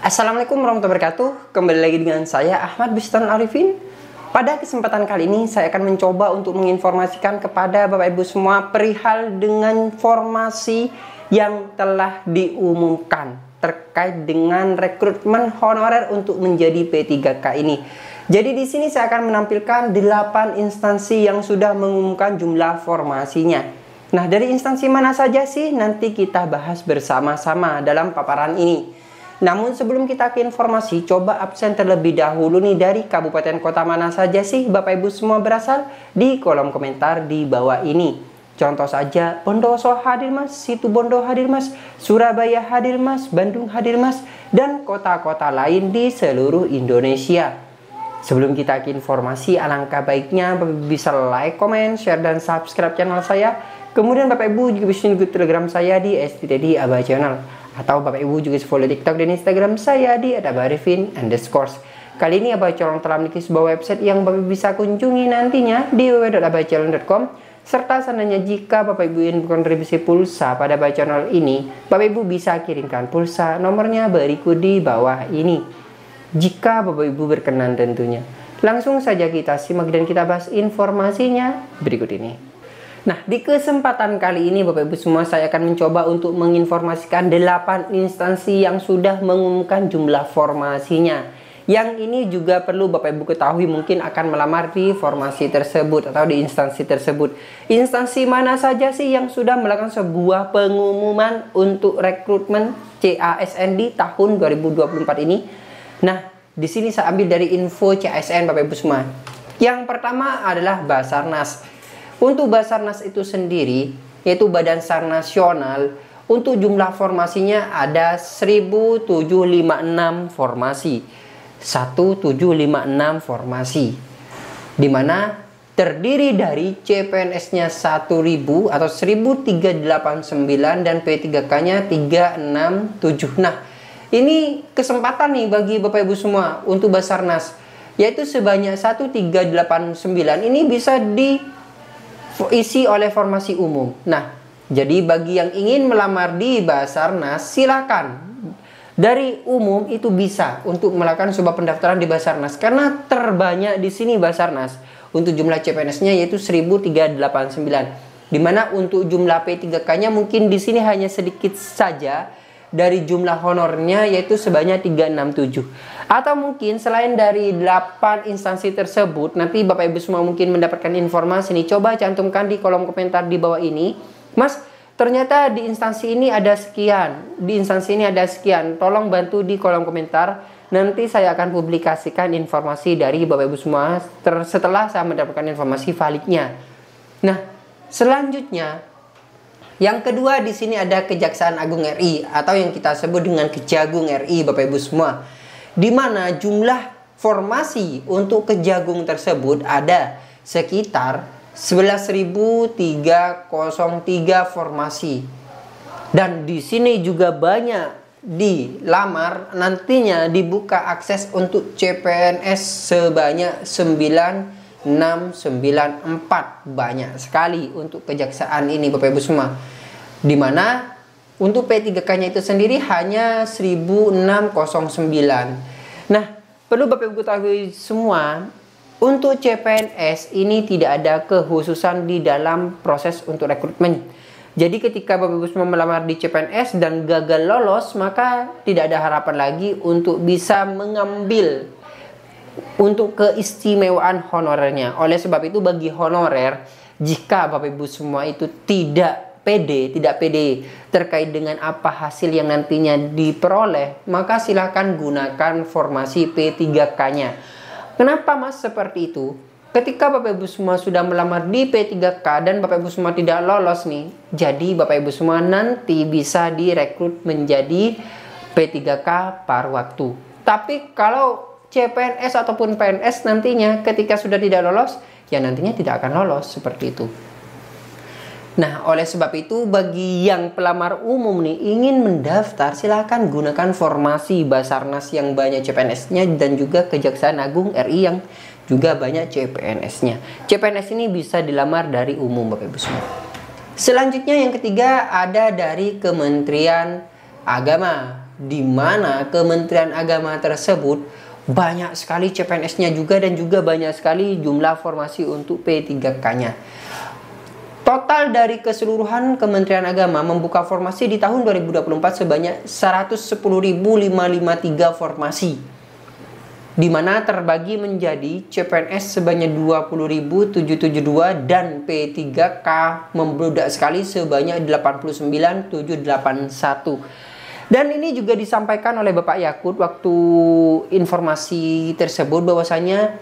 Assalamualaikum warahmatullahi wabarakatuh. Kembali lagi dengan saya Ahmad Bistan Arifin. Pada kesempatan kali ini saya akan mencoba untuk menginformasikan kepada Bapak Ibu semua perihal dengan formasi yang telah diumumkan terkait dengan rekrutmen honorer untuk menjadi P3K ini. Jadi di sini saya akan menampilkan 8 instansi yang sudah mengumumkan jumlah formasinya. Nah, dari instansi mana saja sih? Nanti kita bahas bersama-sama dalam paparan ini. Namun sebelum kita ke informasi, coba absen terlebih dahulu nih dari kabupaten kota mana saja sih Bapak Ibu semua berasal di kolom komentar di bawah ini. Contoh saja, Bondoso hadir mas, Situbondo hadir mas, Surabaya hadir mas, Bandung hadir mas, dan kota-kota lain di seluruh Indonesia. Sebelum kita ke informasi, alangkah baiknya Bapak Ibu bisa like, comment, share, dan subscribe channel saya. Kemudian Bapak Ibu juga bisa ikut Telegram saya di @std aba channel. Atau Bapak Ibu juga follow TikTok dan Instagram saya di @abarifin_. Kali ini Abah Calon telah memiliki sebuah website yang Bapak Ibu bisa kunjungi nantinya di www.abahcalon.com. Serta seandainya jika Bapak Ibu ingin berkontribusi pulsa pada Abah Channel ini, Bapak Ibu bisa kirimkan pulsa, nomornya berikut di bawah ini. Jika Bapak Ibu berkenan tentunya. Langsung saja kita simak dan kita bahas informasinya berikut ini. Nah, di kesempatan kali ini Bapak Ibu semua saya akan mencoba untuk menginformasikan 8 instansi yang sudah mengumumkan jumlah formasinya. Yang ini juga perlu Bapak Ibu ketahui mungkin akan melamar di formasi tersebut atau di instansi tersebut. Instansi mana saja sih yang sudah melakukan sebuah pengumuman untuk rekrutmen CASN di tahun 2024 ini? Nah, di sini saya ambil dari info CASN Bapak Ibu semua. Yang pertama adalah Basarnas. Untuk Basarnas itu sendiri, yaitu Badan SAR Nasional, untuk jumlah formasinya ada 1756 formasi. 1756 formasi. Dimana terdiri dari CPNS-nya 1000 atau 1389 dan P3K-nya 367. Nah, ini kesempatan nih bagi Bapak Ibu semua untuk Basarnas, yaitu sebanyak 1389 ini bisa diisi oleh formasi umum. Nah, jadi bagi yang ingin melamar di Basarnas, silakan. Dari umum itu bisa untuk melakukan sebuah pendaftaran di Basarnas karena terbanyak di sini Basarnas untuk jumlah CPNS-nya yaitu 1389. Dimana untuk jumlah P3K-nya mungkin di sini hanya sedikit saja dari jumlah honornya yaitu sebanyak 367. Atau mungkin selain dari 8 instansi tersebut, nanti Bapak Ibu semua mungkin mendapatkan informasi nih. Coba cantumkan di kolom komentar di bawah ini. Mas, ternyata di instansi ini ada sekian. Di instansi ini ada sekian. Tolong bantu di kolom komentar. Nanti saya akan publikasikan informasi dari Bapak Ibu semua setelah saya mendapatkan informasi validnya. Nah, selanjutnya yang kedua di sini ada Kejaksaan Agung RI atau yang kita sebut dengan Kejagung RI Bapak Ibu semua. Di mana jumlah formasi untuk Kejagung tersebut ada sekitar 11.303 formasi. Dan di sini juga banyak dilamar, nantinya dibuka akses untuk CPNS sebanyak 9694. Banyak sekali untuk kejaksaan ini Bapak Ibu semua. Dimana untuk P3K-nya itu sendiri hanya 1609. Nah, perlu Bapak Ibu ketahui semua, untuk CPNS ini tidak ada kekhususan di dalam proses untuk rekrutmen. Jadi ketika Bapak Ibu semua melamar di CPNS dan gagal lolos, maka tidak ada harapan lagi untuk bisa mengambil untuk keistimewaan honorernya. Oleh sebab itu bagi honorer, jika Bapak Ibu semua itu tidak pede terkait dengan apa hasil yang nantinya diperoleh, maka silahkan gunakan formasi P3K-nya. Kenapa Mas seperti itu? Ketika Bapak Ibu semua sudah melamar di P3K dan Bapak Ibu semua tidak lolos nih, jadi Bapak Ibu semua nanti bisa direkrut menjadi P3K paruh waktu. Tapi kalau CPNS ataupun PNS nantinya ketika sudah tidak lolos, ya nantinya tidak akan lolos seperti itu. Nah, oleh sebab itu bagi yang pelamar umum nih ingin mendaftar, silahkan gunakan formasi Basarnas yang banyak CPNS-nya dan juga Kejaksaan Agung RI yang juga banyak CPNS-nya. CPNS ini bisa dilamar dari umum Bapak Ibu semua. Selanjutnya yang ketiga ada dari Kementerian Agama, di mana Kementerian Agama tersebut banyak sekali CPNS-nya juga dan juga banyak sekali jumlah formasi untuk P3K-nya. Total dari keseluruhan Kementerian Agama membuka formasi di tahun 2024 sebanyak 110.553 formasi, di mana terbagi menjadi CPNS sebanyak 20.772 dan P3K membludak sekali sebanyak 89.781. Dan ini juga disampaikan oleh Bapak Yakut waktu informasi tersebut bahwasanya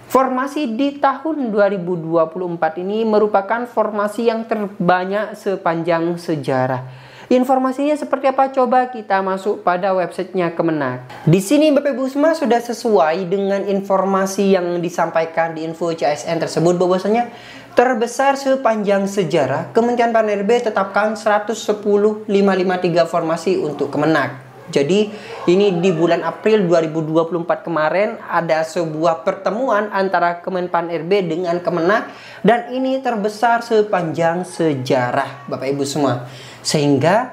formasi di tahun 2024 ini merupakan formasi yang terbanyak sepanjang sejarah. Informasinya seperti apa? Coba kita masuk pada websitenya Kemenak. Di sini Bapak Ibu semua sudah sesuai dengan informasi yang disampaikan di info CASN tersebut bahwasanya terbesar sepanjang sejarah Kementerian Pan-RB tetapkan 110.553 formasi untuk Kemenak. Jadi ini di bulan April 2024 kemarin ada sebuah pertemuan antara Kemenpan RB dengan Kemenak dan ini terbesar sepanjang sejarah Bapak Ibu semua. Sehingga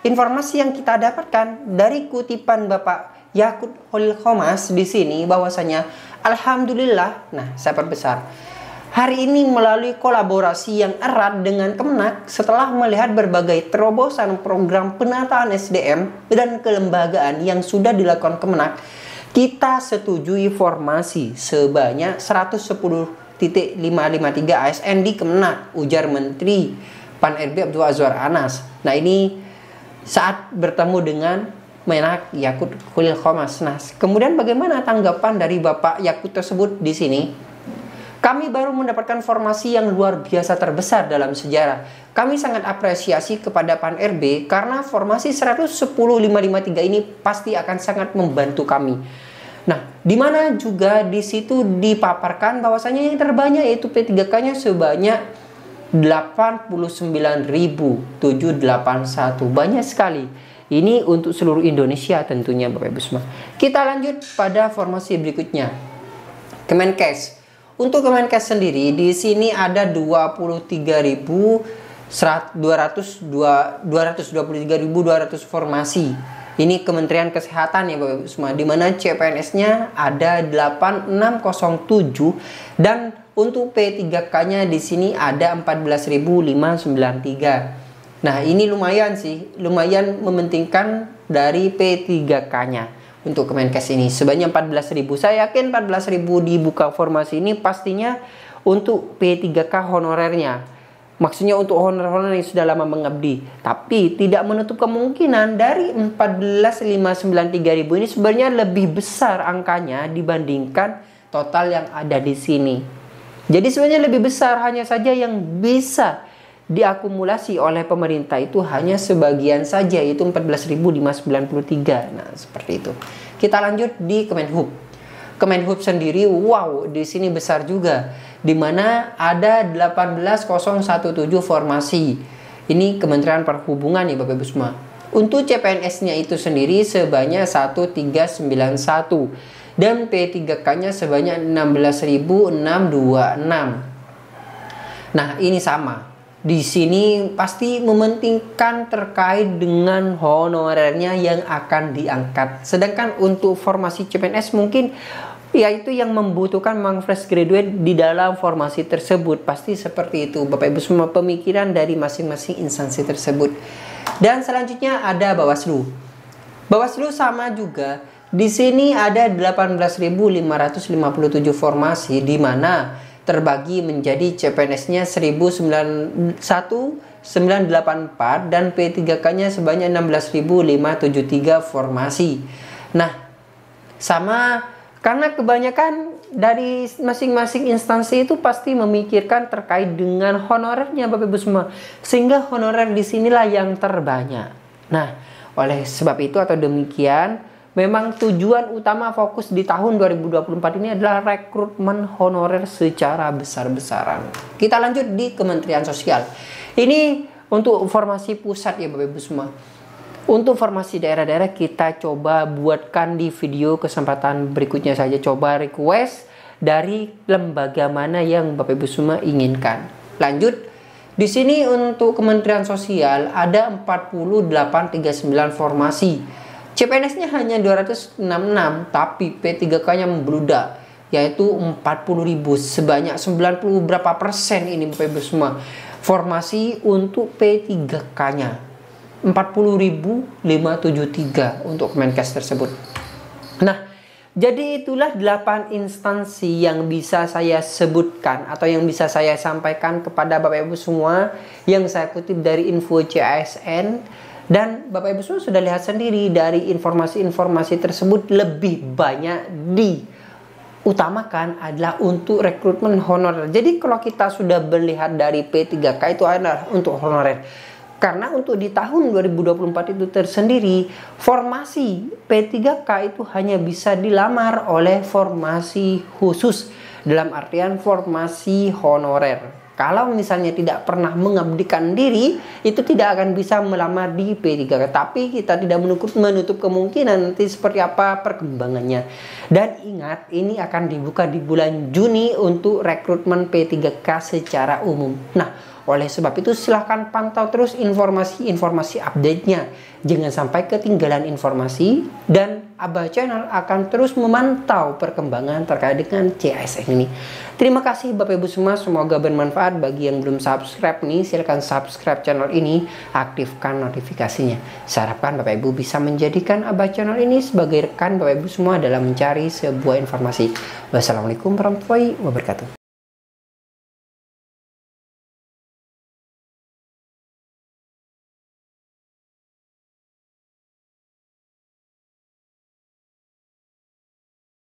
informasi yang kita dapatkan dari kutipan Bapak Yakut Khalil Qomas di sini bahwasanya alhamdulillah, nah saya perbesar, hari ini melalui kolaborasi yang erat dengan Kemenak setelah melihat berbagai terobosan program penataan SDM dan kelembagaan yang sudah dilakukan Kemenak, kita setujui formasi sebanyak 110.553 ASN di Kemenak, ujar Menteri Pan-RB Abdul Azwar Anas. Nah ini saat bertemu dengan Menak Yakut Khalil Qomas. Nah kemudian bagaimana tanggapan dari Bapak Yakut tersebut di sini? Kami baru mendapatkan formasi yang luar biasa terbesar dalam sejarah. Kami sangat apresiasi kepada Pan-RB karena formasi 110.553 ini pasti akan sangat membantu kami. Nah, di mana juga di situ dipaparkan bahwasanya yang terbanyak yaitu P3K-nya sebanyak 89.781. Banyak sekali. Ini untuk seluruh Indonesia tentunya Bapak Ibu semua. Kita lanjut pada formasi berikutnya. Kemenkes. Untuk Kemenkes sendiri di sini ada 223.200 formasi. Ini Kementerian Kesehatan ya Bapak Ibu semua, di mana CPNS-nya ada 8607 dan untuk P3K-nya di sini ada 14.593. Nah, ini lumayan sih, lumayan mementingkan dari P3K-nya untuk Kemenkes ini sebanyak 14.000. Saya yakin 14.000 dibuka formasi ini pastinya untuk P3K honorernya. Maksudnya untuk honor-honor yang sudah lama mengabdi. Tapi tidak menutup kemungkinan dari 14.593.000 ini sebenarnya lebih besar angkanya dibandingkan total yang ada di sini. Jadi sebenarnya lebih besar, hanya saja yang bisa diakumulasi oleh pemerintah itu hanya sebagian saja, yaitu 14.593. Nah, seperti itu. Kita lanjut di Kemenhub. Kemenhub sendiri, wow, di sini besar juga, di mana ada 18.017 formasi. Ini Kementerian Perhubungan ya Bapak Ibu semua. Untuk CPNS-nya itu sendiri sebanyak 1391. Dan P3K-nya sebanyak 16.626. Nah, ini sama. Di sini pasti mementingkan terkait dengan honorernya yang akan diangkat. Sedangkan untuk formasi CPNS mungkin yaitu yang membutuhkan memang fresh graduate di dalam formasi tersebut. Pasti seperti itu Bapak Ibu semua, pemikiran dari masing-masing instansi tersebut. Dan selanjutnya ada Bawaslu. Bawaslu sama juga. Di sini ada 18.557 formasi, di mana terbagi menjadi CPNS-nya 1.984 dan P3K-nya sebanyak 16.573 formasi. Nah, sama karena kebanyakan dari masing-masing instansi itu pasti memikirkan terkait dengan honorernya Bapak Ibu semua, sehingga honorer di sinilah yang terbanyak. Nah, oleh sebab itu atau demikian, memang tujuan utama fokus di tahun 2024 ini adalah rekrutmen honorer secara besar-besaran. Kita lanjut di Kementerian Sosial. Ini untuk formasi pusat ya Bapak Ibu semua. Untuk formasi daerah-daerah kita coba buatkan di video kesempatan berikutnya saja. Coba request dari lembaga mana yang Bapak Ibu semua inginkan. Lanjut, di sini untuk Kementerian Sosial ada 4839 formasi. CPNS-nya hanya 266, tapi P3K-nya membludak, yaitu 40.000, sebanyak 90 berapa persen ini Bapak Ibu semua. Formasi untuk P3K-nya 40.573 untuk Kemenkes tersebut. Nah, jadi itulah 8 instansi yang bisa saya sebutkan atau yang bisa saya sampaikan kepada Bapak Ibu semua yang saya kutip dari info CASN. Dan Bapak Ibu semua sudah lihat sendiri dari informasi-informasi tersebut, lebih banyak diutamakan adalah untuk rekrutmen honorer. Jadi kalau kita sudah melihat dari P3K itu adalah untuk honorer. Karena untuk di tahun 2024 itu tersendiri, formasi P3K itu hanya bisa dilamar oleh formasi khusus, dalam artian formasi honorer. Kalau misalnya tidak pernah mengabdikan diri, itu tidak akan bisa melamar di P3K. Tapi kita tidak menutup kemungkinan nanti seperti apa perkembangannya. Dan ingat, ini akan dibuka di bulan Juni untuk rekrutmen P3K secara umum. Nah, oleh sebab itu silahkan pantau terus informasi-informasi update-nya. Jangan sampai ketinggalan informasi, dan Abah Channel akan terus memantau perkembangan terkait dengan CASN ini. Terima kasih Bapak Ibu semua, semoga bermanfaat. Bagi yang belum subscribe nih, silahkan subscribe channel ini, aktifkan notifikasinya. Saya harapkan Bapak Ibu bisa menjadikan Abah Channel ini sebagai rekan Bapak Ibu semua dalam mencari sebuah informasi. Wassalamualaikum warahmatullahi wabarakatuh.